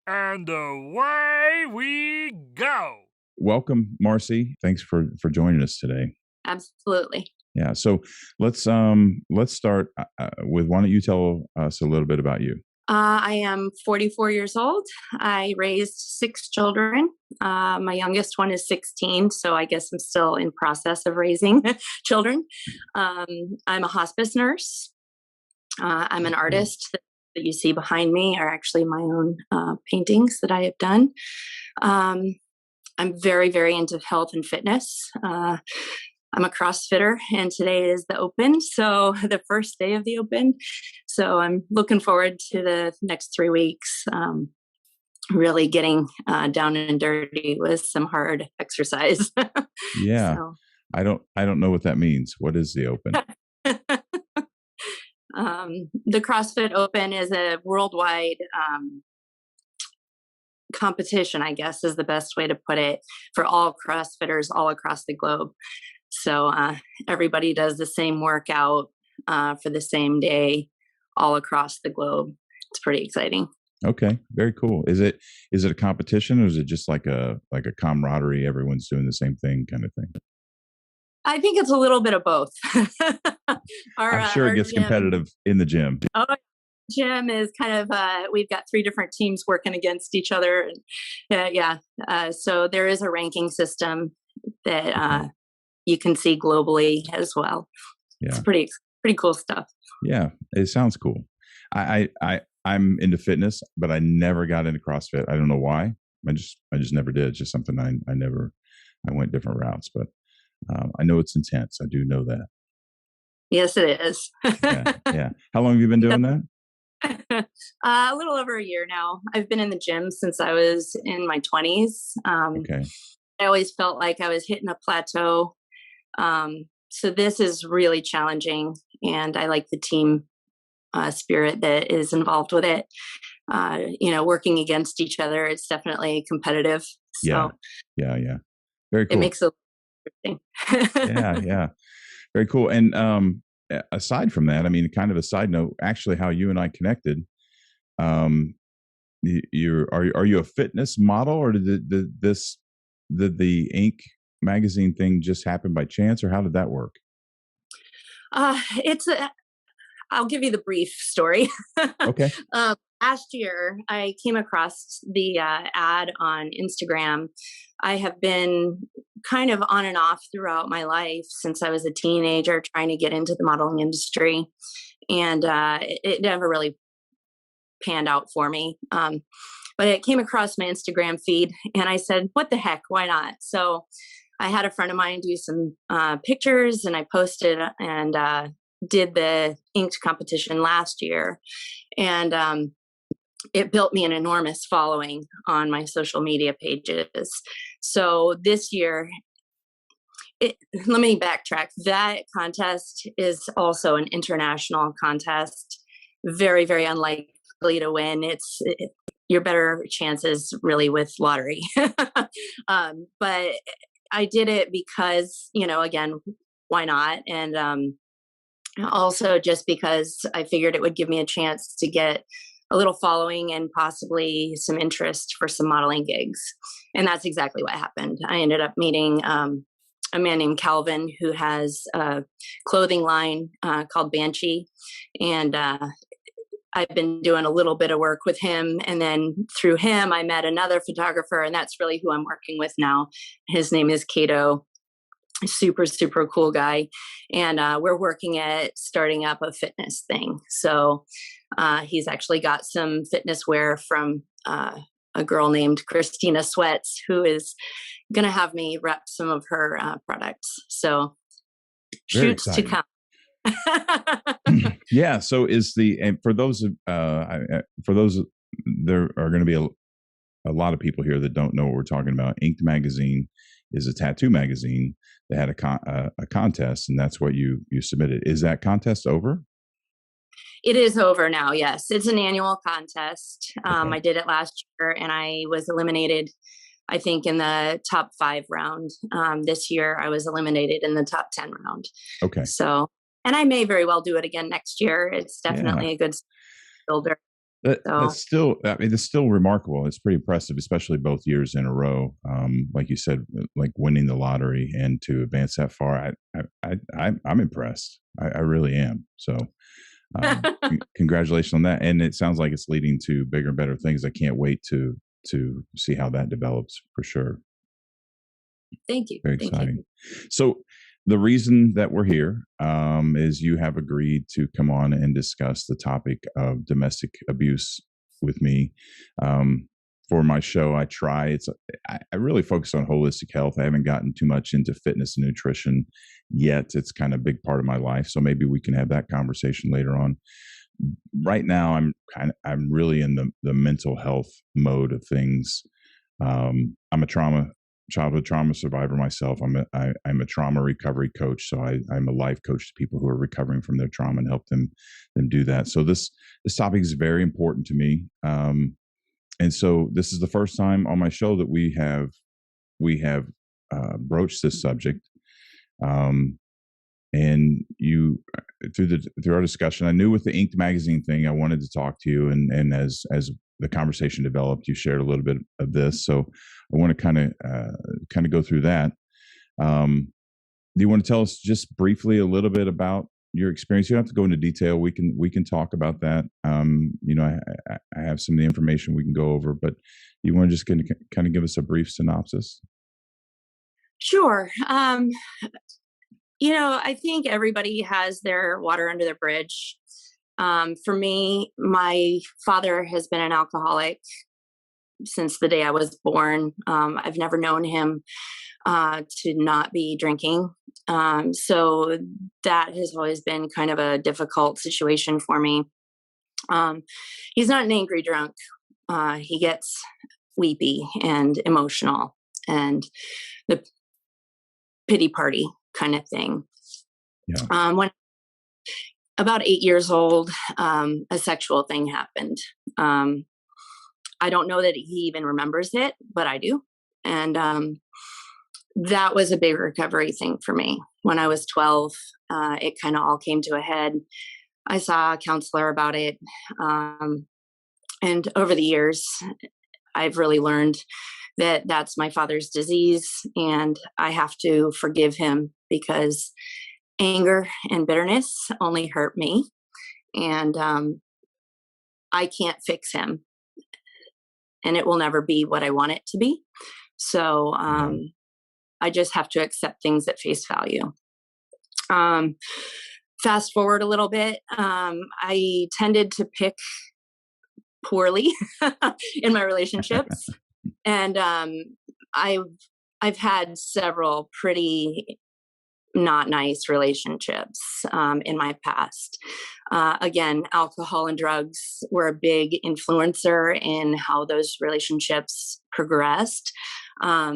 And away we go. Welcome, Marcy. Thanks for joining us today. Absolutely. Yeah. So let's start with, why don't you tell us a little bit about you? I am 44 years old. I raised 6 children. My youngest one is 16, so I guess I'm still in process of raising children. I'm a hospice nurse. I'm an artist. That you see behind me are actually my own paintings that I have done. I'm very, very into health and fitness. I'm a CrossFitter, and today is the Open, so the first day of the Open. So I'm looking forward to the next 3 weeks, really getting down and dirty with some hard exercise. Yeah. So. I don't know what that means. What is the Open? The CrossFit Open is a worldwide competition, I guess is the best way to put it, for all CrossFitters all across the globe. So everybody does the same workout for the same day all across the globe. It's pretty exciting. Okay, very cool. Is it a competition, or is it just like a camaraderie? Everyone's doing the same thing, kind of thing. I think it's a little bit of both. I'm sure it gets competitive in the gym. Oh, gym is kind of we've got 3 different teams working against each other. So there is a ranking system that you can see globally as well. Yeah. It's pretty cool stuff. Yeah, it sounds cool. I'm into fitness, but I never got into CrossFit. I don't know why. I just never did. It's just something I went different routes, but I know it's intense. I do know that. Yes, it is. Yeah. How long have you been doing that? A little over a year now. I've been in the gym since I was in my 20s. Okay. I always felt like I was hitting a plateau. So this is really challenging, and I like the team spirit that is involved with it. Working against each other, it's definitely competitive. So yeah. Very cool. It makes it interesting. Yeah. Very cool. And aside from that, I mean, kind of a side note, actually, how you and I connected. Are you a fitness model, or did the Inc. magazine thing just happen by chance, or how did that work? I'll give you the brief story. Okay. Last year, I came across the ad on Instagram. I have been kind of on and off throughout my life since I was a teenager, trying to get into the modeling industry, and it never really panned out for me. But it came across my Instagram feed, and I said, what the heck, why not? So I had a friend of mine do some pictures, and I posted and did the inked competition last year. And it built me an enormous following on my social media pages. So this year, let me backtrack. That contest is also an international contest. Very, very unlikely to win. Your better chances really with lottery. But I did it because, again, why not? And also just because I figured it would give me a chance to get a little following and possibly some interest for some modeling gigs. And that's exactly what happened. I ended up meeting a man named Calvin, who has a clothing line called Banshee. And I've been doing a little bit of work with him. And then through him, I met another photographer, and that's really who I'm working with now. His name is Cato. Super, super cool guy. And we're working at starting up a fitness thing. So he's actually got some fitness wear from a girl named Christina Sweats, who is going to have me rep some of her products. So shoots to come. Yeah. So and for those there are going to be a lot of people here that don't know what we're talking about. Inked magazine is a tattoo magazine that had a contest, and that's what you submitted. Is that contest over? It is over now. Yes, it's an annual contest. I did it last year, and I was eliminated, I think, in the top 5 round. This year, I was eliminated in the top 10 round. Okay. So, and I may very well do it again next year. It's definitely a good. builder. So That's still, I mean, it's still remarkable. It's pretty impressive, especially both years in a row. Like you said, like winning the lottery and to advance that far, I'm impressed. I really am. So, congratulations on that. And it sounds like it's leading to bigger and better things. I can't wait to see how that develops for sure. thank you. Very Thank exciting. you. So the reason that we're here is you have agreed to come on and discuss the topic of domestic abuse with me. For my show, I really focus on holistic health. I haven't gotten too much into fitness and nutrition yet. It's kind of a big part of my life. So maybe we can have that conversation later on. Right now, I'm really in the mental health mode of things. I'm a childhood trauma survivor myself. I'm a trauma recovery coach. So I'm a life coach to people who are recovering from their trauma and help them do that. So this topic is very important to me. And so this is the first time on my show that we have broached this subject. And you, through our discussion, I knew with the Inked magazine thing, I wanted to talk to you. And as the conversation developed, you shared a little bit of this. So I want to kind of go through that. Do you want to tell us just briefly a little bit about your experience? You don't have to go into detail. We can talk about that. I have some of the information we can go over, but you want to just kind of give us a brief synopsis? Sure. I think everybody has their water under their bridge. For me, my father has been an alcoholic since the day I was born. I've never known him to not be drinking. So that has always been kind of a difficult situation for me. He's not an angry drunk. He gets weepy and emotional and the pity party kind of thing. Yeah. When about 8 years old, a sexual thing happened. I don't know that he even remembers it, but I do. And that was a big recovery thing for me. When I was 12, it kind of all came to a head. I saw a counselor about it. And over the years, I've really learned that that's my father's disease, and I have to forgive him because anger and bitterness only hurt me, and I can't fix him, and it will never be what I want it to be. So I just have to accept things at face value. Fast forward a little bit, I tended to pick poorly in my relationships. And I've had several pretty not nice relationships in my past. Again, alcohol and drugs were a big influencer in how those relationships progressed. A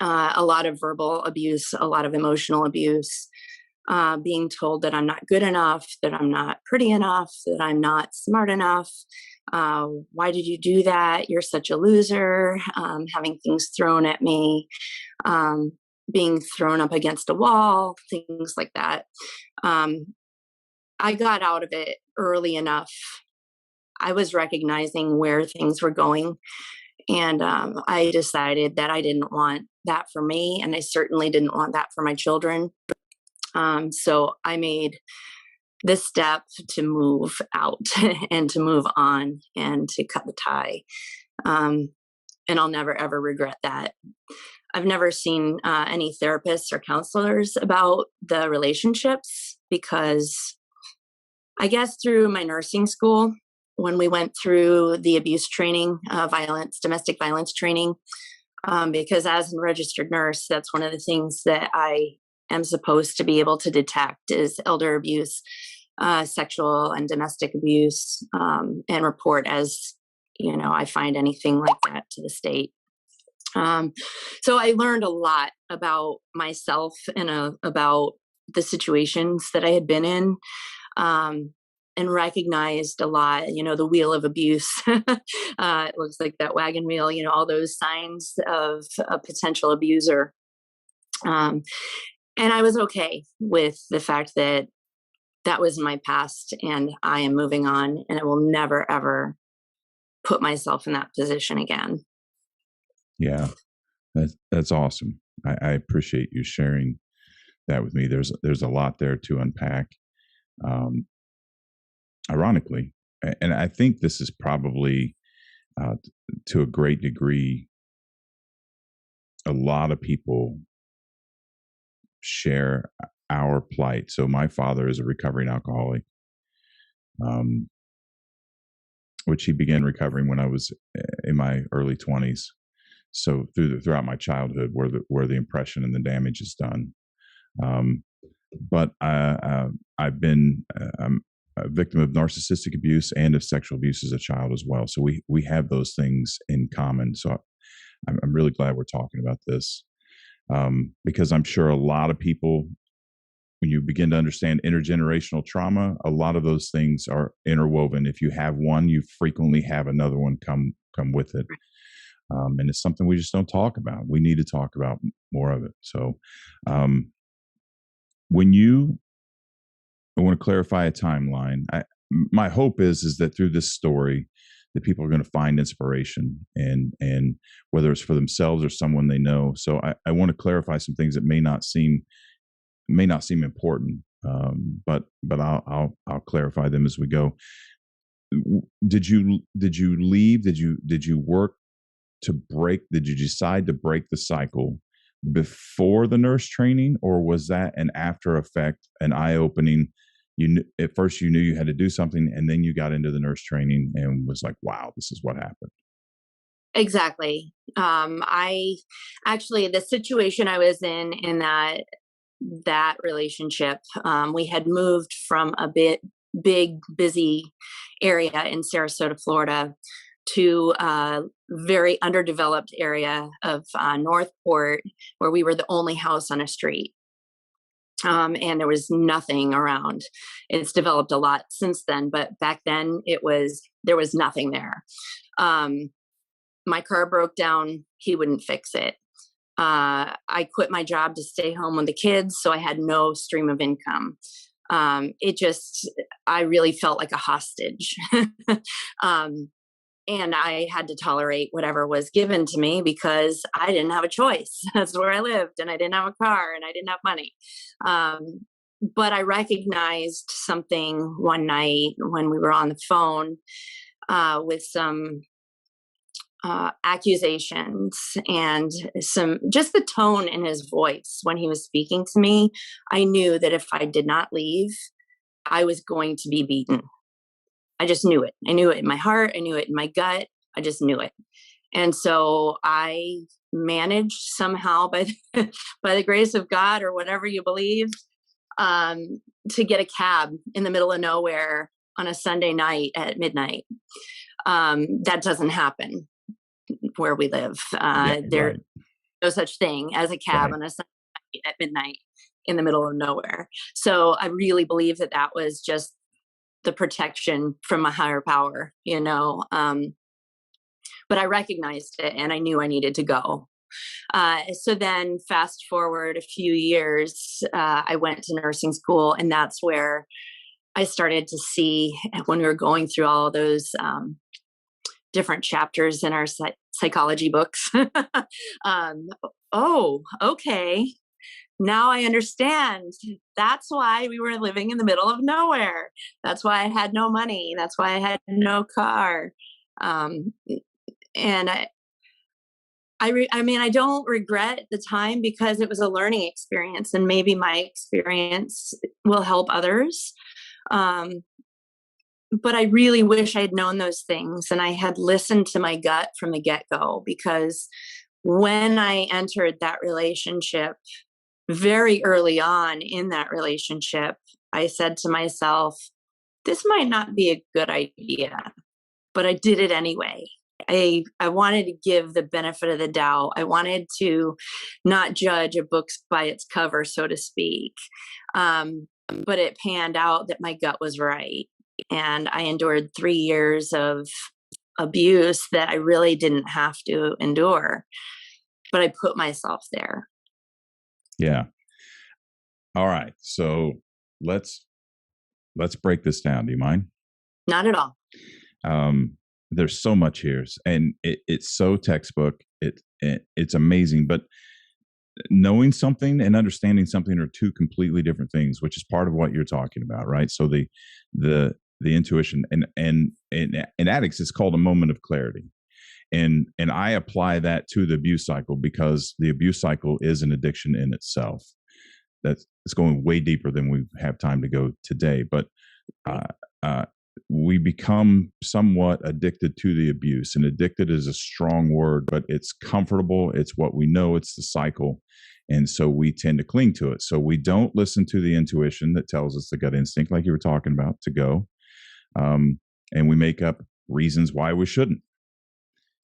lot of verbal abuse, a lot of emotional abuse, being told that I'm not good enough, that I'm not pretty enough, that I'm not smart enough. Why did you do that? You're such a loser. Having things thrown at me, being thrown up against a wall, things like that. I got out of it early enough. I was recognizing where things were going. And I decided that I didn't want that for me. And I certainly didn't want that for my children. So I made this step to move out and to move on and to cut the tie. And I'll never, ever regret that. I've never seen any therapists or counselors about the relationships because I guess through my nursing school, when we went through the abuse training, domestic violence training, because as a registered nurse, that's one of the things that I am supposed to be able to detect is elder abuse, sexual and domestic abuse, and report as, I find anything like that to the state. So I learned a lot about myself and about the situations that I had been in, and recognized a lot, the wheel of abuse. It looks like that wagon wheel, all those signs of a potential abuser. And I was okay with the fact that that was my past, and I am moving on, and I will never, ever put myself in that position again. Yeah, that's awesome. I appreciate you sharing that with me. There's a lot there to unpack. Um, Ironically, and I think this is probably to a great degree, a lot of people share our plight. So my father is a recovering alcoholic, um, which he began recovering when I was in my early 20s. So throughout my childhood, where the impression and the damage is done. Um, but I've been I'm a victim of narcissistic abuse and of sexual abuse as a child as well. So we have those things in common. So I'm really glad we're talking about this, because I'm sure a lot of people, when you begin to understand intergenerational trauma, a lot of those things are interwoven. If you have one, you frequently have another one come with it. And it's something we just don't talk about. We need to talk about more of it. So, I want to clarify a timeline. My hope is that through this story, that people are going to find inspiration, and whether it's for themselves or someone they know. So I want to clarify some things that may not seem important, but I'll clarify them as we go. Did you leave? Did you work to break? Did you decide to break the cycle before the nurse training, or was that an after effect, an eye opening? At first you knew you had to do something, and then you got into the nurse training and was like, wow, this is what happened. Exactly. I actually, the situation I was in that relationship, we had moved from a big, busy area in Sarasota, Florida, to a very underdeveloped area of Northport, where we were the only house on a street. And there was nothing around. It's developed a lot since then, but back then there was nothing there. My car broke down. He wouldn't fix it. I quit my job to stay home with the kids, so I had no stream of income. I really felt like a hostage. And I had to tolerate whatever was given to me because I didn't have a choice. That's where I lived, and I didn't have a car, and I didn't have money. But I recognized something one night when we were on the phone with some accusations and just the tone in his voice when he was speaking to me. I knew that if I did not leave, I was going to be beaten. I just knew it. I knew it in my heart. I knew it in my gut. I just knew it. And so I managed somehow by the grace of God, or whatever you believe, to get a cab in the middle of nowhere on a Sunday night at midnight. That doesn't happen where we live. There's no such thing as a cab on a Sunday night at midnight in the middle of nowhere. So I really believe that was just the protection from a higher power, but I recognized it, and I knew I needed to go. So then fast forward a few years, I went to nursing school, and that's where I started to see, when we were going through all of those different chapters in our psychology books. Oh, okay. Now I understand. That's why we were living in the middle of nowhere. That's why I had no money. That's why I had no car. And I don't regret the time, because it was a learning experience, and maybe my experience will help others. But I really wish I had known those things, and I had listened to my gut from the get-go, because when I entered that relationship, very early on in that relationship, I said to myself, this might not be a good idea, but I did it anyway. I wanted to give the benefit of the doubt. I wanted to not judge a book by its cover, so to speak. But it panned out that my gut was right. And I endured 3 years of abuse that I really didn't have to endure, but I put myself there. Yeah. All right. So let's let's break this down. Do you mind? Not at all. There's so much here, and it's so textbook. It's amazing, but knowing something and understanding something are two completely different things, which is part of what you're talking about, right? So the intuition and in addicts, it's called a moment of clarity. And I apply that to the abuse cycle because the abuse cycle is an addiction in itself. It's going way deeper than we have time to go today. But we become somewhat addicted to the abuse, and addicted is a strong word, but it's comfortable. It's what we know. It's the cycle. And so we tend to cling to it. So we don't listen to the intuition that tells us, the gut instinct, like you were talking about, to go. And we make up reasons why we shouldn't.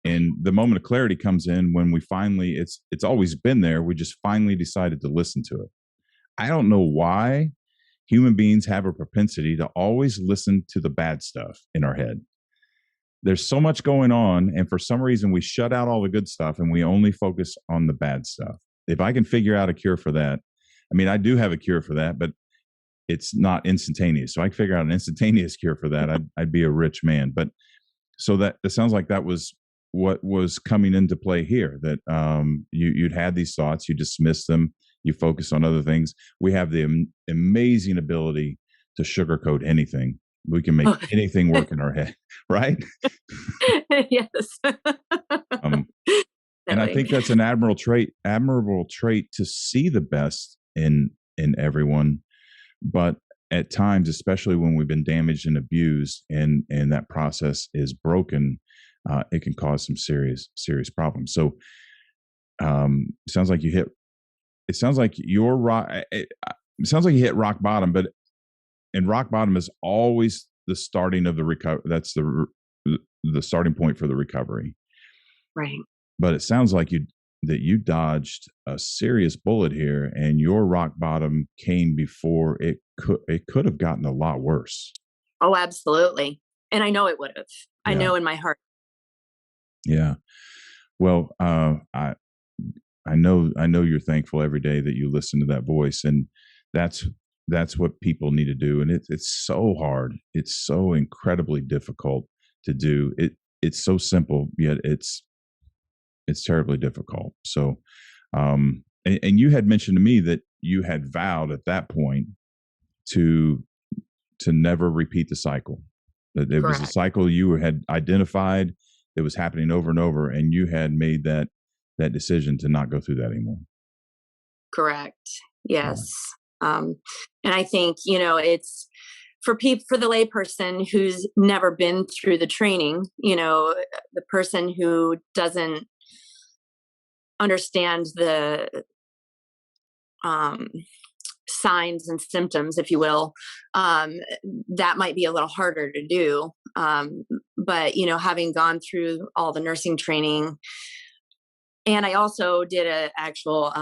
And the moment of clarity comes in when we finally, it's always been there. We just finally decided to listen to it. I don't know why human beings have a propensity to always listen to the bad stuff in our head. There's so much going on, and for some reason we shut out all the good stuff and we only focus on the bad stuff. If I can figure out a cure for that, I mean, I do have a cure for that, but it's not instantaneous. So I can figure out an instantaneous cure for that. I'd be a rich man. But so that it sounds like that was what was coming into play here, that you'd had these thoughts, you dismissed them, you focus on other things. We have the amazing ability to sugarcoat anything. We can make anything work in our head, right? Yes. And I think that's an admirable trait to see the best in everyone. But at times, especially when we've been damaged and abused, and that process is broken, it can cause some serious problems. So, it sounds like you hit. It sounds like you're rock. It sounds like you hit rock bottom, and rock bottom is always the starting of the recovery. That's the starting point for the recovery, right? But it sounds like you dodged a serious bullet here, and your rock bottom came before it could have gotten a lot worse. Oh, absolutely, and I know it would have. I know in my heart. Yeah. Well, I know you're thankful every day that you listen to that voice, and that's what people need to do. And it's so hard. It's so incredibly difficult to do. It's so simple, yet it's terribly difficult. So, and you had mentioned to me that you had vowed at that point to never repeat the cycle. That it was a cycle you had identified that was happening over and over, and you had made that decision to not go through that anymore. Correct. Yes. And I think, it's for the layperson who's never been through the training, the person who doesn't understand the signs and symptoms, if you will, that might be a little harder to do. But, having gone through all the nursing training, and I also did a actual,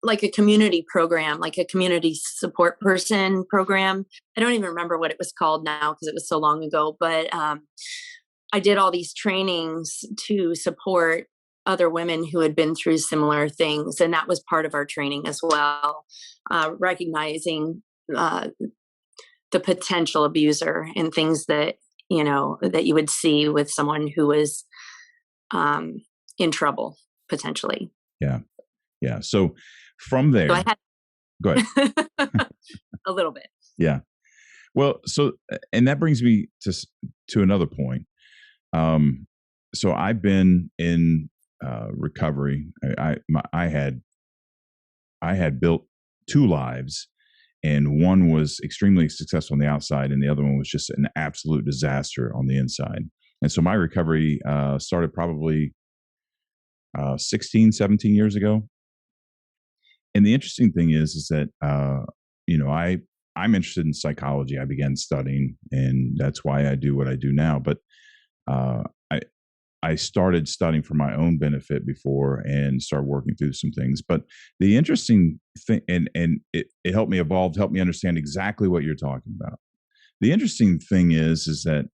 like a community program, like a community support person program. I don't even remember what it was called now because it was so long ago, but I did all these trainings to support other women who had been through similar things. And that was part of our training as well, recognizing the potential abuser and things that, that you would see with someone who was in trouble potentially. Yeah. Yeah. So from there, go ahead. A little bit. Yeah. Well, so, and that brings me to another point. So I've been in recovery. I had built two lives, and one was extremely successful on the outside, and the other one was just an absolute disaster on the inside. And so my recovery started probably 16, 17 years ago. And the interesting thing is that, I'm interested in psychology. I began studying, and that's why I do what I do now. But I started studying for my own benefit before and started working through some things. But the interesting thing, and it helped me evolve, helped me understand exactly what you're talking about. The interesting thing is that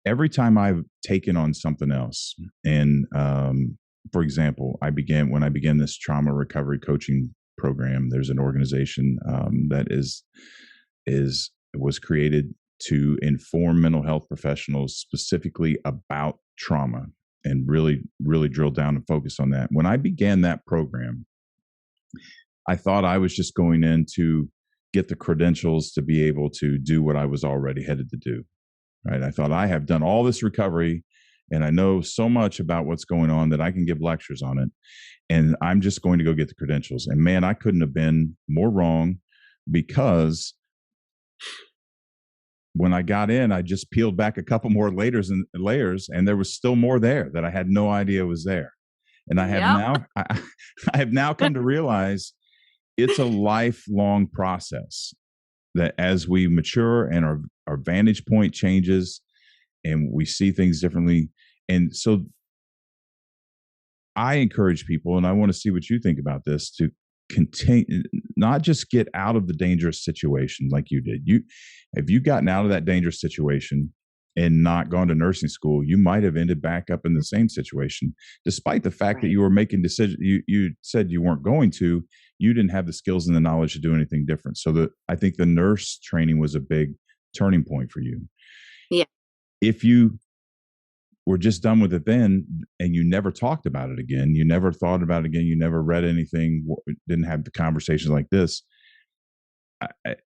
every time I've taken on something else, and for example, when I began this trauma recovery coaching program. There's an organization that was created to inform mental health professionals specifically about trauma and really, really drill down and focus on that. When I began that program, I thought I was just going in to get the credentials to be able to do what I was already headed to do. Right? I thought I have done all this recovery and I know so much about what's going on that I can give lectures on it. And I'm just going to go get the credentials. And man, I couldn't have been more wrong, because when I got in, I just peeled back a couple more layers, and there was still more there that I had no idea was there. And I have now come to realize it's a lifelong process, that as we mature and our vantage point changes and we see things differently. And so I encourage people, and I want to see what you think about this, to continue, not just get out of the dangerous situation like you did. If you gotten out of that dangerous situation and not gone to nursing school, you might have ended back up in the same situation, despite the fact that you were making decisions. You said you weren't going to, you didn't have the skills and the knowledge to do anything different. So I think the nurse training was a big turning point for you. Yeah. If you were just done with it then and you never talked about it again, you never thought about it again, you never read anything, didn't have the conversations like this,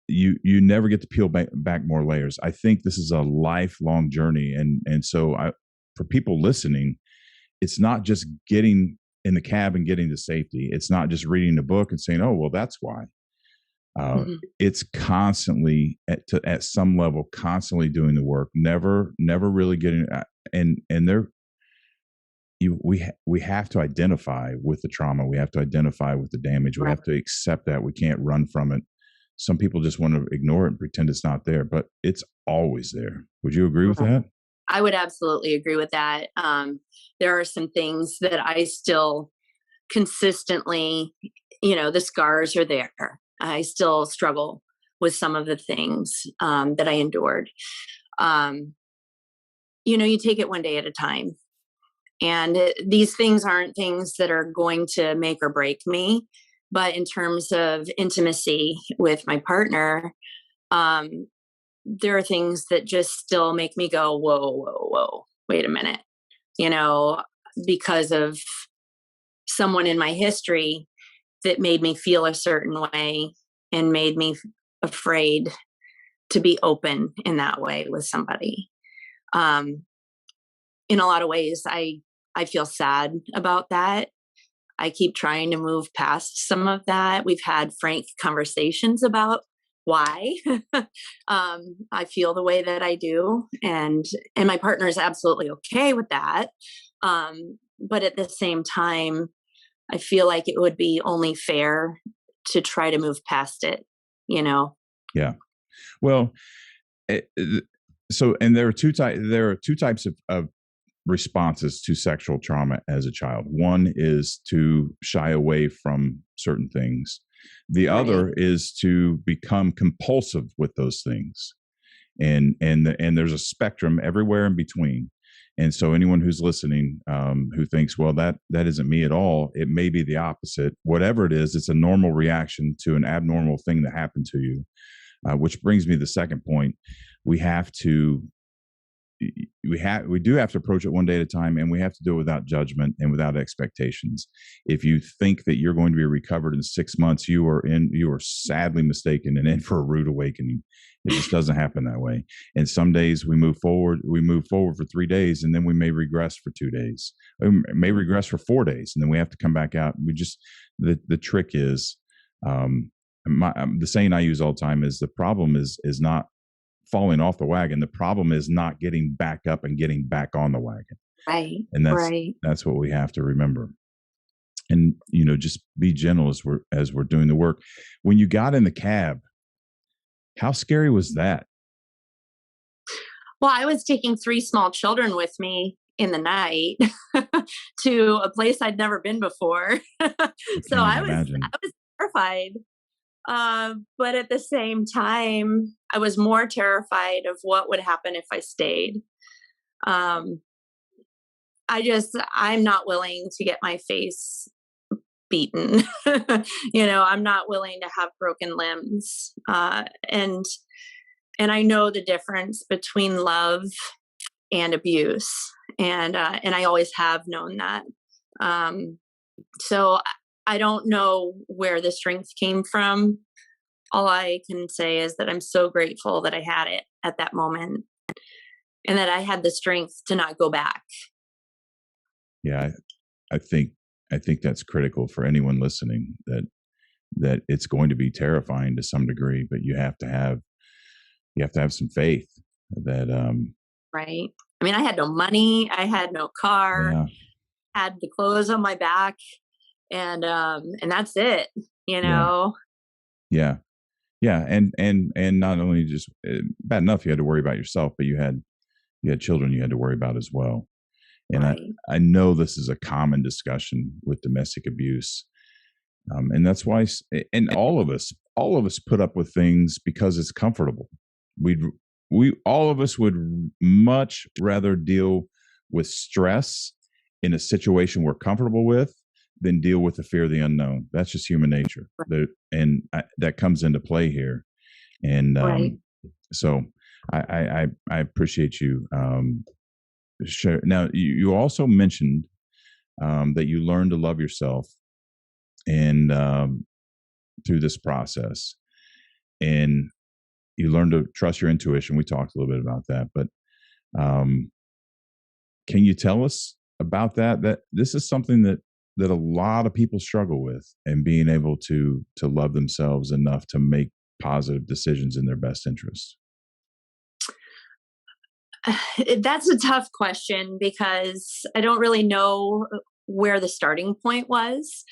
you never get to peel back more layers. I think this is a lifelong journey. And so for people listening, it's not just getting in the cab and getting to safety. It's not just reading the book and saying, oh, well, that's why. It's constantly at some level, constantly doing the work, never really getting, and there, we have to identify with the trauma. We have to identify with the damage. We have to accept that. We can't run from it. Some people just want to ignore it and pretend it's not there, but it's always there. Would you agree with that? I would absolutely agree with that. There are some things that I still consistently, the scars are there. I still struggle with some of the things that I endured. You take it one day at a time. And these things aren't things that are going to make or break me. But in terms of intimacy with my partner, there are things that just still make me go, whoa, wait a minute, because of someone in my history that made me feel a certain way and made me afraid to be open in that way with somebody. In a lot of ways, I feel sad about that. I keep trying to move past some of that. We've had frank conversations about why I feel the way that I do. And my partner is absolutely okay with that. But at the same time, I feel like it would be only fair to try to move past it, Yeah. Well, so, and there are two types of responses to sexual trauma as a child. One is to shy away from certain things. The other is to become compulsive with those things. And there's a spectrum everywhere in between. And so anyone who's listening, who thinks, well, that isn't me at all, it may be the opposite. Whatever it is, it's a normal reaction to an abnormal thing that happened to you, which brings me to the second point. We do have to approach it one day at a time, and we have to do it without judgment and without expectations. If you think that you're going to be recovered in 6 months, you are sadly mistaken and in for a rude awakening. It just doesn't happen that way. And some days we move forward for 3 days, and then we may regress for 2 days. We may regress for 4 days, and then we have to come back out. The trick is, the saying I use all the time is, the problem is not falling off the wagon. The problem is not getting back up and getting back on the wagon. Right. And that's what we have to remember. And, just be gentle as we're doing the work. When you got in the cab, how scary was that? Well, I was taking 3 small children with me in the night to a place I'd never been before. So I was terrified. But at the same time, I was more terrified of what would happen if I stayed. I'm not willing to get my face beaten. I'm not willing to have broken limbs. And I know the difference between love and abuse. And I always have known that. So I don't know where the strength came from. All I can say is that I'm so grateful that I had it at that moment and that I had the strength to not go back. Yeah, I think that's critical for anyone listening, that it's going to be terrifying to some degree, but you have to have some faith that right. I mean, I had no money, I had no car, yeah, had the clothes on my back, and that's it, yeah, and not only just bad enough you had to worry about yourself, but you had children you had to worry about as well. And right. I know this is a common discussion with domestic abuse. And that's why, and all of us put up with things because it's comfortable. All of us would much rather deal with stress in a situation we're comfortable with than deal with the fear of the unknown. That's just human nature. That comes into play here. And Right. so I appreciate you. Sure. Now, you also mentioned that you learned to love yourself and through this process, and you learned to trust your intuition. We talked a little bit about that, but can you tell us about that? That this is something that a lot of people struggle with, and being able to love themselves enough to make positive decisions in their best interest. That's a tough question because I don't really know where the starting point was.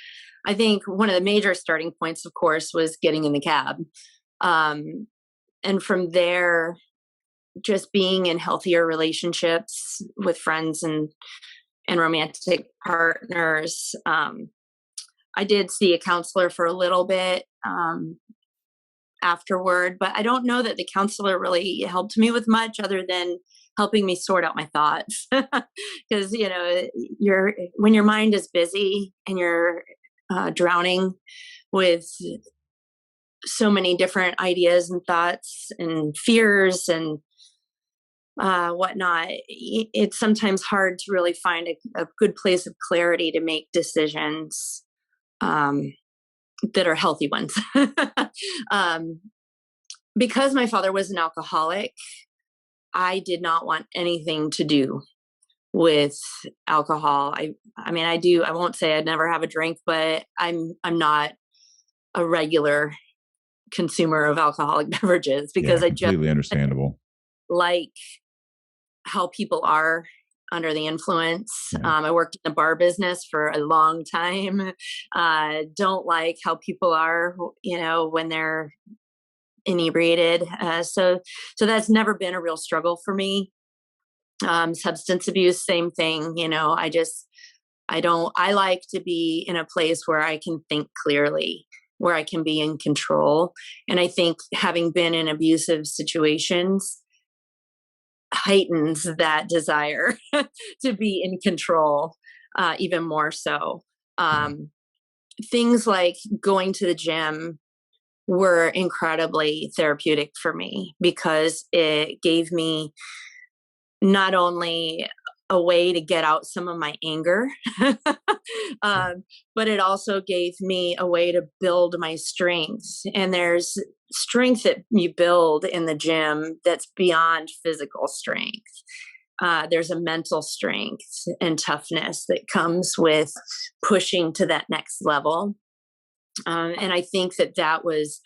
I think one of the major starting points, of course, was getting in the cab. And from there, just being in healthier relationships with friends and romantic partners. I did see a counselor for a little bit afterward, but I don't know that the counselor really helped me with much other than helping me sort out my thoughts. Because when your mind is busy and you're drowning with so many different ideas and thoughts and fears and whatnot, it's sometimes hard to really find a good place of clarity to make decisions that are healthy ones. Because my father was an alcoholic, I did not want anything to do with alcohol. I mean, I won't say I'd never have a drink, but I'm not a regular consumer of alcoholic beverages because I just completely understandable. like how people are under the influence. Yeah. I worked in the bar business for a long time. Don't like how people are, when they're inebriated. So that's never been a real struggle for me. Substance abuse, same thing. I like to be in a place where I can think clearly, where I can be in control. And I think having been in abusive situations heightens that desire to be in control even more so. Things like going to the gym were incredibly therapeutic for me because it gave me not only a way to get out some of my anger, but it also gave me a way to build my strength. And there's strength that you build in the gym that's beyond physical strength. There's a mental strength and toughness that comes with pushing to that next level. And I think that was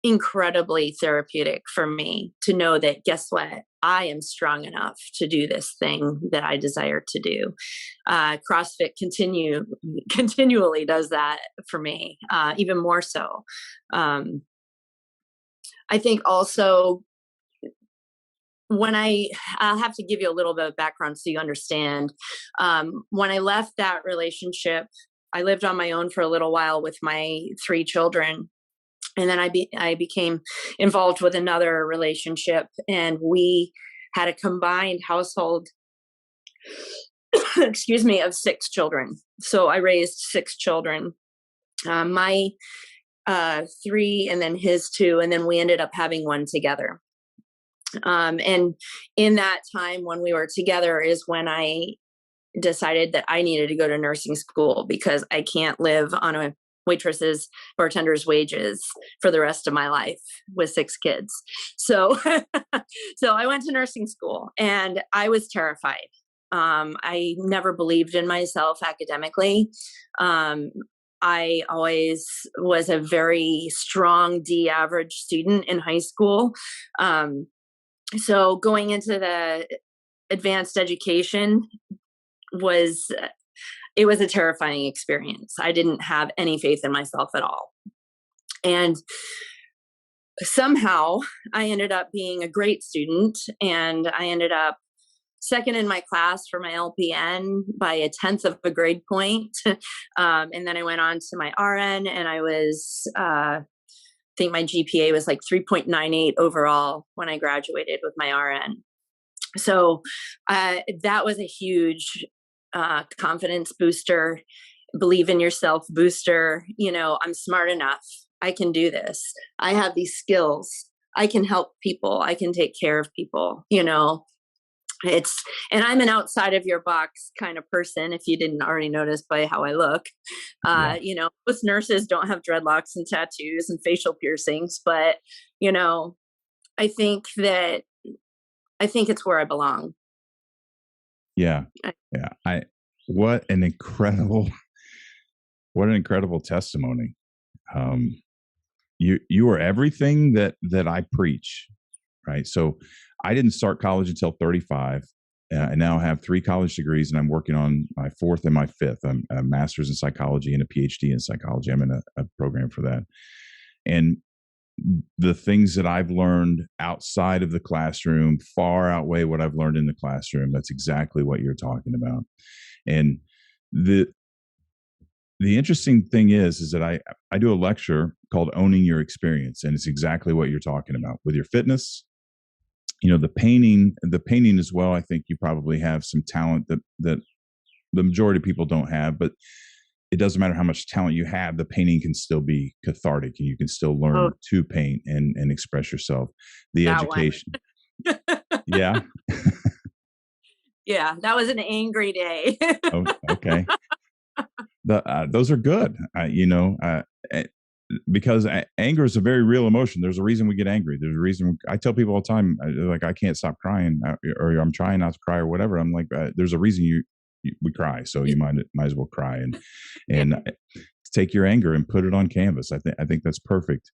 incredibly therapeutic for me to know that, guess what? I am strong enough to do this thing that I desire to do. CrossFit continually does that for me, even more so. I think also I'll have to give you a little bit of background so you understand. When I left that relationship, I lived on my own for a little while with my 3 children. And then I became involved with another relationship, and we had a combined household excuse me, of 6 children. So I raised 6 children. My 3, and then his 2, and then we ended up having one together. And in that time when we were together is when I decided that I needed to go to nursing school, because I can't live on a bartender's wages for the rest of my life with 6 kids. So, so I went to nursing school, and I was terrified. I never believed in myself academically. I always was a very strong D average student in high school. So going into the advanced education was a terrifying experience. I didn't have any faith in myself at all. And somehow I ended up being a great student, and I ended up second in my class for my LPN by a 1/10 of a grade point. And then I went on to my RN, and I was, I think my GPA was like 3.98 overall when I graduated with my RN. So that was a huge confidence booster, believe in yourself booster. I'm smart enough. I can do this. I have these skills. I can help people. I can take care of people, and I'm an outside of your box kind of person, if you didn't already notice by how I look. Most nurses don't have dreadlocks and tattoos and facial piercings, but, I think it's where I belong. Yeah. Yeah. What an incredible testimony. You are everything that I preach, right? So I didn't start college until 35. I now have 3 college degrees, and I'm working on my 4th and my 5th. I'm a master's in psychology and a PhD in psychology. I'm in a program for that. And the things that I've learned outside of the classroom far outweigh what I've learned in the classroom. That's exactly what you're talking about. And the interesting thing is that I do a lecture called Owning Your Experience, and it's exactly what you're talking about with your fitness. The painting as well. I think you probably have some talent that the majority of people don't have, but it doesn't matter how much talent you have, the painting can still be cathartic, and you can still learn to paint and express yourself. The that education. Yeah. Yeah. That was an angry day. Oh, okay. Those are good. Because anger is a very real emotion. There's a reason we get angry. There's a reason. I tell people all the time, like, I can't stop crying, or I'm trying not to cry, or whatever. I'm like, there's a reason we cry, so you might as well cry and take your anger and put it on canvas. I think that's perfect.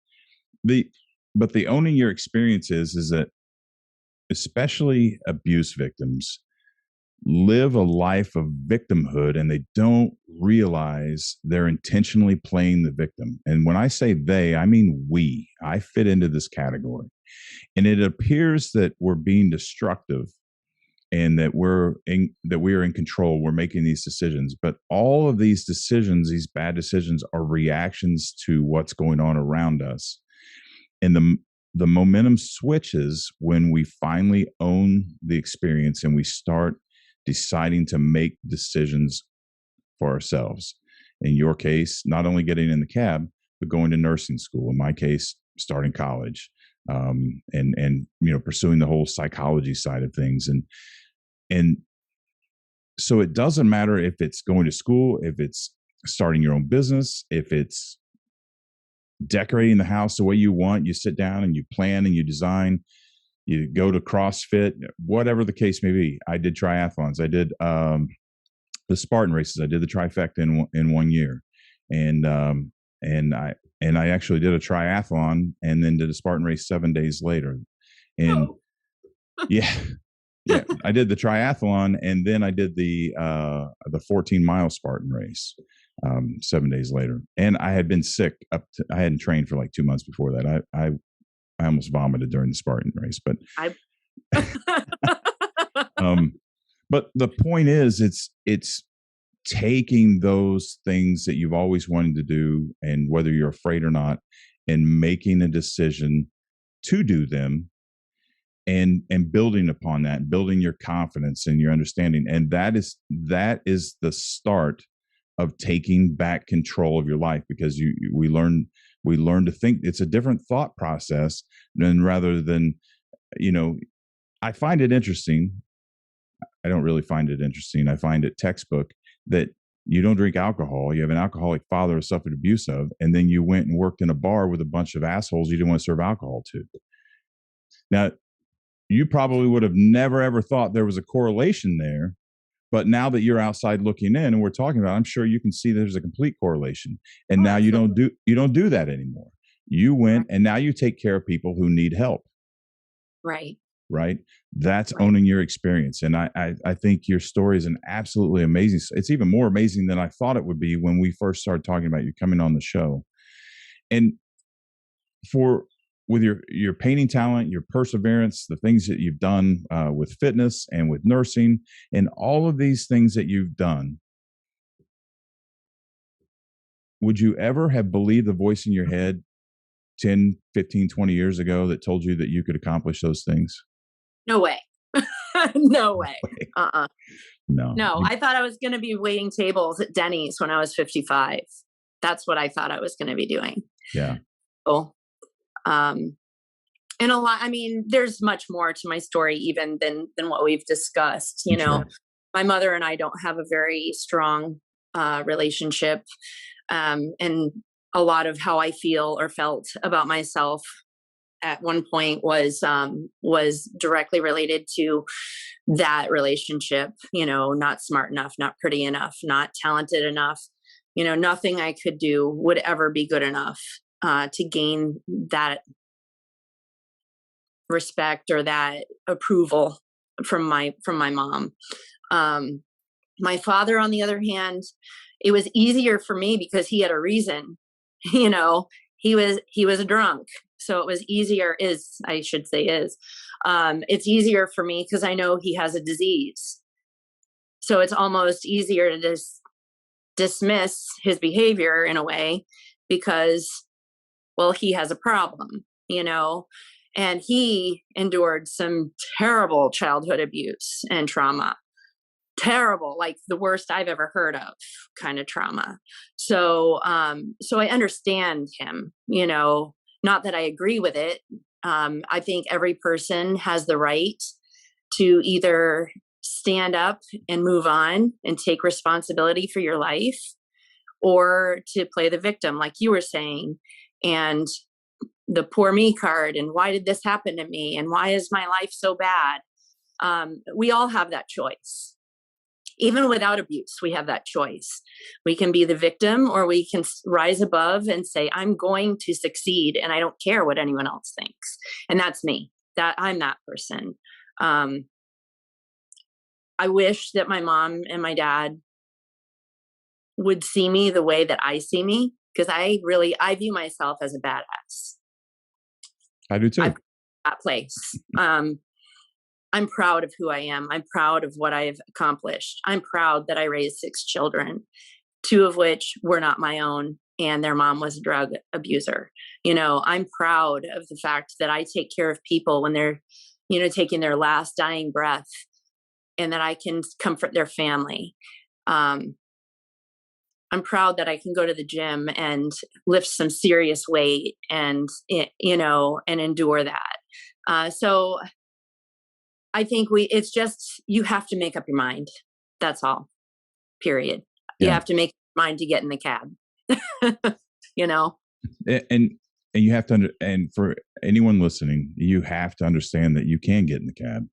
But the owning your experiences is that, especially abuse victims, live a life of victimhood, and they don't realize they're intentionally playing the victim. And when I say they, I mean we. I fit into this category. And it appears that we're being destructive, and that we are in control. We're making these decisions, but all of these decisions, these bad decisions, are reactions to what's going on around us. And the momentum switches when we finally own the experience, and we start deciding to make decisions for ourselves. In your case, not only getting in the cab, but going to nursing school. In my case, starting college, and pursuing the whole psychology side of things. And so it doesn't matter if it's going to school, if it's starting your own business, if it's decorating the house the way you want. You sit down and you plan and you design. You go to CrossFit, whatever the case may be. I did triathlons. I did the Spartan races. I did the trifecta in 1 year, and I actually did a triathlon and then did a Spartan race 7 days later. And yeah, I did the triathlon, and then I did the 14-mile Spartan race 7 days later. And I had been sick I hadn't trained for like 2 months before that. I almost vomited during the Spartan race, but but the point is, it's taking those things that you've always wanted to do, and whether you're afraid or not, and making a decision to do them, and building upon that, building your confidence and your understanding. And that is the start of taking back control of your life, because we learn to think. It's a different thought process than rather than, I find it interesting. I don't really find it interesting. I find it textbook that you don't drink alcohol. You have an alcoholic father who suffered abuse of, and then you went and worked in a bar with a bunch of assholes you didn't want to serve alcohol to. Now, you probably would have never, ever thought there was a correlation there. But now that you're outside looking in and we're talking about, I'm sure you can see there's a complete correlation. And now you don't do that anymore. You went and now you take care of people who need help. Right. Right. That's owning your experience. And I think your story is an absolutely amazing. It's even more amazing than I thought it would be when we first started talking about you coming on the show. And with your painting talent, your perseverance, the things that you've done with fitness and with nursing, and all of these things that you've done, would you ever have believed the voice in your head 10, 15, 20 years ago that told you that you could accomplish those things? No way. No way. No. I thought I was going to be waiting tables at Denny's when I was 55. That's what I thought I was going to be doing. Yeah. Oh, and a lot, there's much more to my story even than what we've discussed. Sure. My mother and I don't have a very strong relationship. And a lot of how I feel or felt about myself at one point was directly related to that relationship. Not smart enough, not pretty enough, not talented enough. Nothing I could do would ever be good enough to gain that respect or that approval from my mom. My father, on the other hand, it was easier for me because he had a reason. He was a drunk. So it was easier it's easier for me because I know he has a disease. So it's almost easier to just dismiss his behavior in a way because, well, he has a problem, and he endured some terrible childhood abuse and trauma. Terrible, like the worst I've ever heard of kind of trauma. So I understand him, not that I agree with it. I think every person has the right to either stand up and move on and take responsibility for your life, or to play the victim, like you were saying, and the poor me card, and why did this happen to me? And why is my life so bad? We all have that choice. Even without abuse, we have that choice. We can be the victim, or we can rise above and say, I'm going to succeed and I don't care what anyone else thinks. And that's me. I'm that person. I wish that my mom and my dad would see me the way that I see me, because I view myself as a badass. I do too. That place. I'm proud of who I am. I'm proud of what I've accomplished. I'm proud that I raised 6 children, 2 of which were not my own, and their mom was a drug abuser. I'm proud of the fact that I take care of people when they're, taking their last dying breath, and that I can comfort their family. I'm proud that I can go to the gym and lift some serious weight and endure that. So I think it's just, you have to make up your mind. That's all, period. Yeah. You have to make up your mind to get in the cab, And you have to, and for anyone listening, you have to understand that you can get in the cab.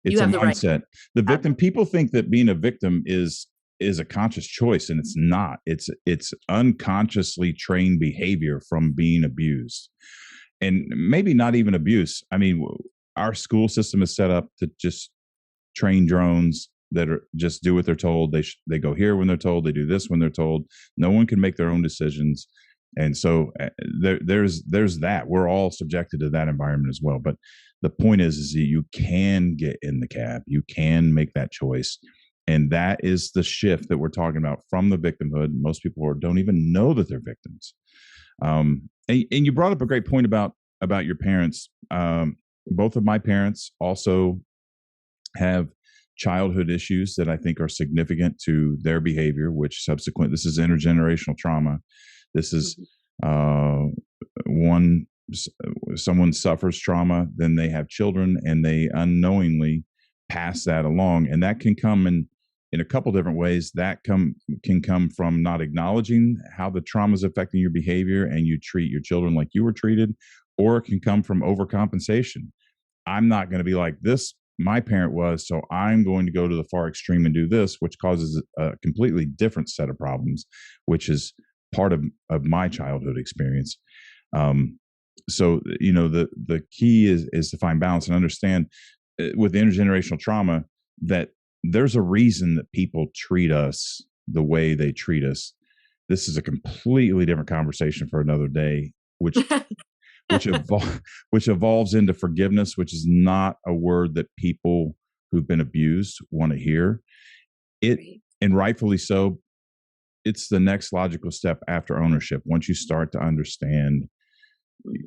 It's a mindset. Right. The victim, people think that being a victim is a conscious choice, and it's not. It's unconsciously trained behavior from being abused. And maybe not even abuse. Our school system is set up to just train drones that are just do what they're told. They go here when they're told. They do this when they're told. No one can make their own decisions. And so there's that. We're all subjected to that environment as well. But the point is that you can get in the cab. You can make that choice. And that is the shift that we're talking about from the victimhood. Most people don't even know that they're victims. And you brought up a great point about about your parents. Both of my parents also have childhood issues that I think are significant to their behavior, this is intergenerational trauma. This is someone suffers trauma, then they have children and they unknowingly pass that along. And that can come in a couple different ways. That can come from not acknowledging how the trauma is affecting your behavior and you treat your children like you were treated, or it can come from overcompensation. I'm not going to be like this my parent was, so I'm going to go to the far extreme and do this, which causes a completely different set of problems, which is part of my childhood experience. So, the key is to find balance and understand with the intergenerational trauma that there's a reason that people treat us the way they treat us. This is a completely different conversation for another day, which evolves into forgiveness, which is not a word that people who've been abused want to hear. And rightfully so. It's the next logical step after ownership. Once you start to understand,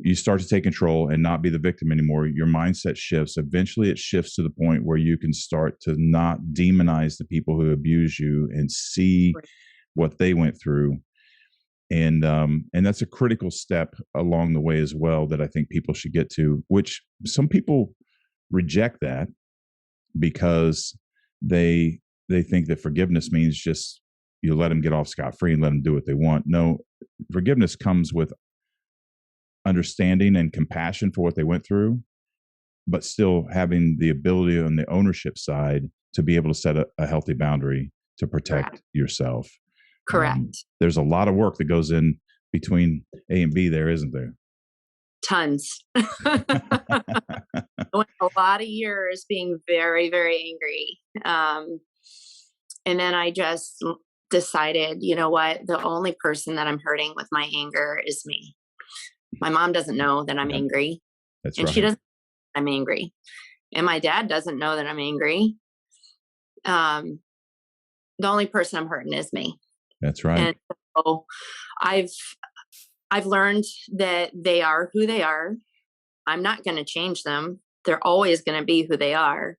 you start to take control and not be the victim anymore. Your mindset shifts. Eventually it shifts to the point where you can start to not demonize the people who abuse you and see what they went through. And that's a critical step along the way as well that I think people should get to, which some people reject that because they think that forgiveness means just you let them get off scot-free and let them do what they want. No, forgiveness comes with understanding and compassion for what they went through, but still having the ability on the ownership side to be able to set a healthy boundary to protect yourself. Correct. There's a lot of work that goes in between A and B there, isn't there? Tons. I went a lot of years being very, very angry. And then I just decided, you know what? The only person that I'm hurting with my anger is me. My mom doesn't know that I'm angry. That's and right. She doesn't know I'm angry. And my dad doesn't know that I'm angry. The only person I'm hurting is me. That's right. And so I've learned that they are who they are. I'm not going to change them. They're always going to be who they are.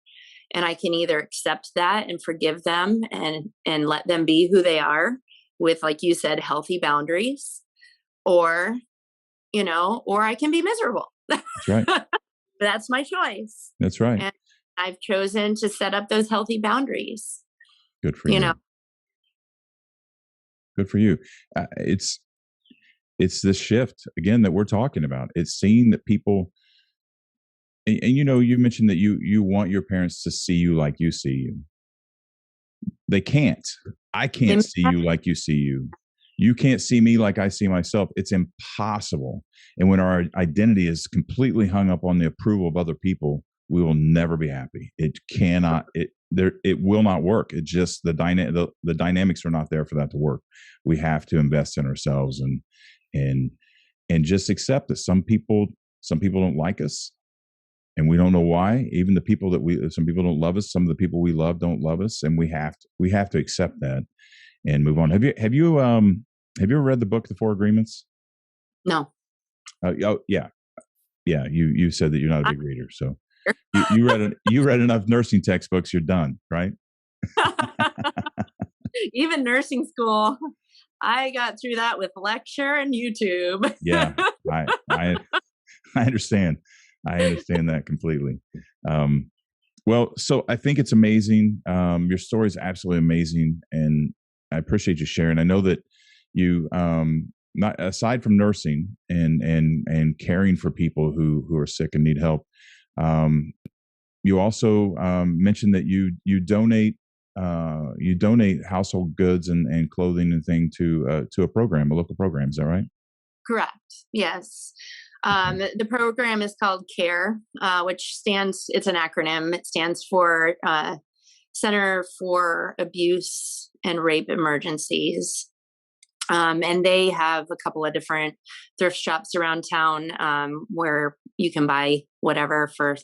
And I can either accept that and forgive them and let them be who they are with, like you said, healthy boundaries, or I can be miserable. That's right. That's my choice. That's right. And I've chosen to set up those healthy boundaries. Good for you. Good for you. It's this shift again that we're talking about. It's seeing that people, and you mentioned that you want your parents to see you like you see you. They can't. I can't see you like you see you. You can't see me like I see myself. It's impossible. And when our identity is completely hung up on the approval of other people, we will never be happy. It cannot. It will not work. It just the dynamics are not there for that to work. We have to invest in ourselves and just accept that some people don't like us, and we don't know why. Even the people some people don't love us. Some of the people we love don't love us, and we have to accept that and move on. Have you ever read the book The Four Agreements? No. Oh yeah. You said that you're not a big reader, so you read enough nursing textbooks. You're done, right? Even nursing school, I got through that with lecture and YouTube. Yeah, I understand. I understand that completely. Well, so I think it's amazing. Your story is absolutely amazing, and I appreciate you sharing. I know that you, not aside from nursing and caring for people who are sick and need help, you also mentioned that you donate household goods and clothing and thing to a local program. Is that right? Correct. Yes. The program is called CARE, which it's an acronym. It stands for Center for Abuse and Rape Emergencies. And they have a couple of different thrift shops around town where you can buy whatever for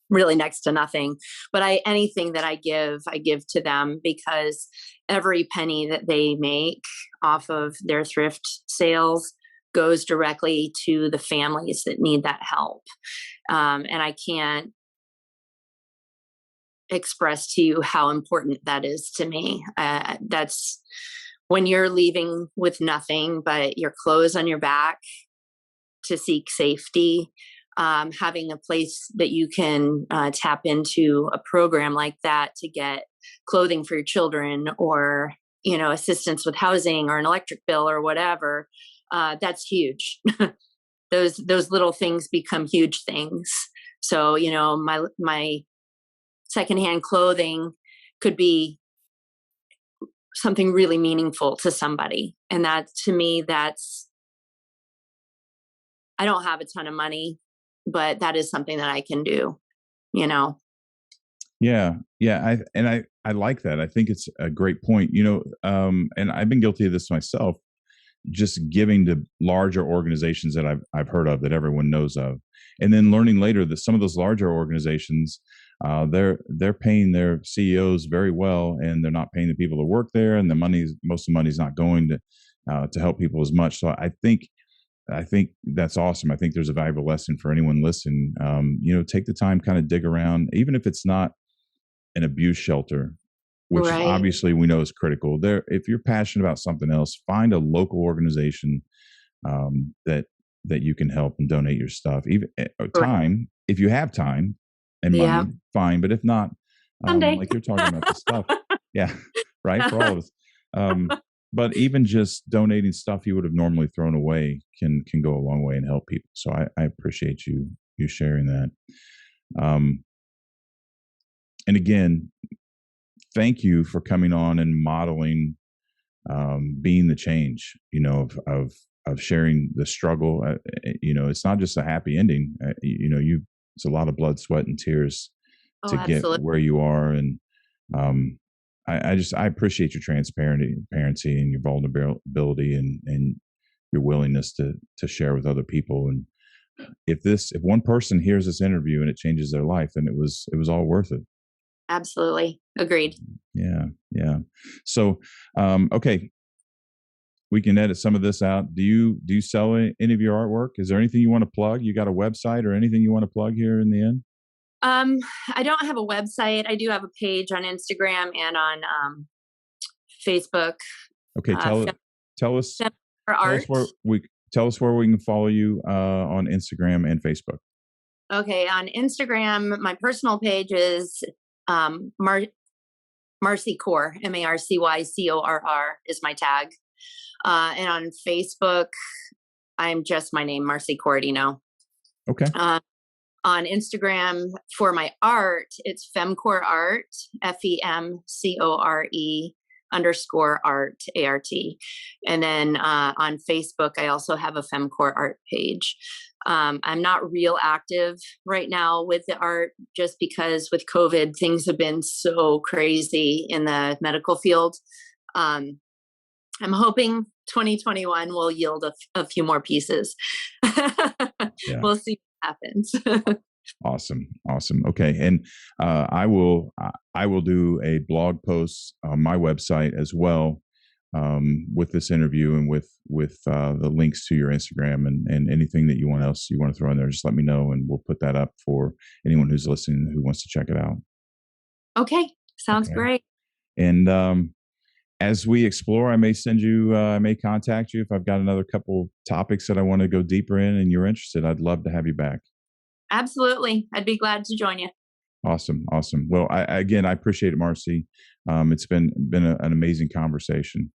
really next to nothing. But anything that I give to them, because every penny that they make off of their thrift sales goes directly to the families that need that help. And I can't express to you how important that is to me. That's when you're leaving with nothing but your clothes on your back to seek safety. Having a place that you can tap into a program like that to get clothing for your children, or assistance with housing or an electric bill or whatever, that's huge. Those little things become huge things. So my secondhand clothing could be something really meaningful to somebody, and that, to me, I don't have a ton of money, but that is something that I can do, Yeah. I like that. I think it's a great point, and I've been guilty of this myself, just giving to larger organizations that I've heard of, that everyone knows of. And then learning later that some of those larger organizations, they're paying their CEOs very well, and they're not paying the people that work there. And most of the money's not going to help people as much. So I think that's awesome. I think there's a valuable lesson for anyone listening. Take the time, kind of dig around, even if it's not an abuse shelter, which Right. obviously we know is critical. If you're passionate about something else, find a local organization that you can help and donate your stuff. Even time, if you have time and money, fine. But if not, like you're talking about the stuff, yeah, right, for all of us. But even just donating stuff you would have normally thrown away can go a long way and help people. So I appreciate you sharing that. And again, thank you for coming on and modeling, being the change, of sharing the struggle. It's not just a happy ending. It's a lot of blood, sweat, and tears to get where you are. And I appreciate your transparency and your vulnerability and your willingness to share with other people. And if one person hears this interview and it changes their life, then it was all worth it. Absolutely. Agreed. Yeah. So, okay, we can edit some of this out. Do you sell any of your artwork? Is there anything you want to plug? You got a website or anything you want to plug here in the end? I don't have a website. I do have a page on Instagram and on Facebook. Okay, tell us where we can follow you on Instagram and Facebook. Okay, on Instagram, my personal page is Marcy Corr, MarcyCorr is my tag. And on Facebook, I'm just my name, Marcy Corridino. Okay. On Instagram, for my art, it's Femcore Art, FEMCORE _art, ART. And then on Facebook, I also have a Femcore Art page. I'm not real active right now with the art, just because with COVID, things have been so crazy in the medical field. I'm hoping 2021 will yield a few more pieces. Yeah. We'll see what happens. Awesome. Okay. And I will do a blog post on my website as well, with this interview and with the links to your Instagram and anything that you want to throw in there. Just let me know, and we'll put that up for anyone who's listening who wants to check it out. Okay. Sounds great. And as we explore, I may contact you if I've got another couple topics that I want to go deeper in and you're interested. I'd love to have you back. Absolutely. I'd be glad to join you. Awesome. Well, I appreciate it, Marcy. It's been an amazing conversation.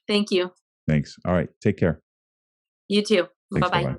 Thank you. Thanks. All right. Take care. You too. Thanks, Bye-bye. bye-bye.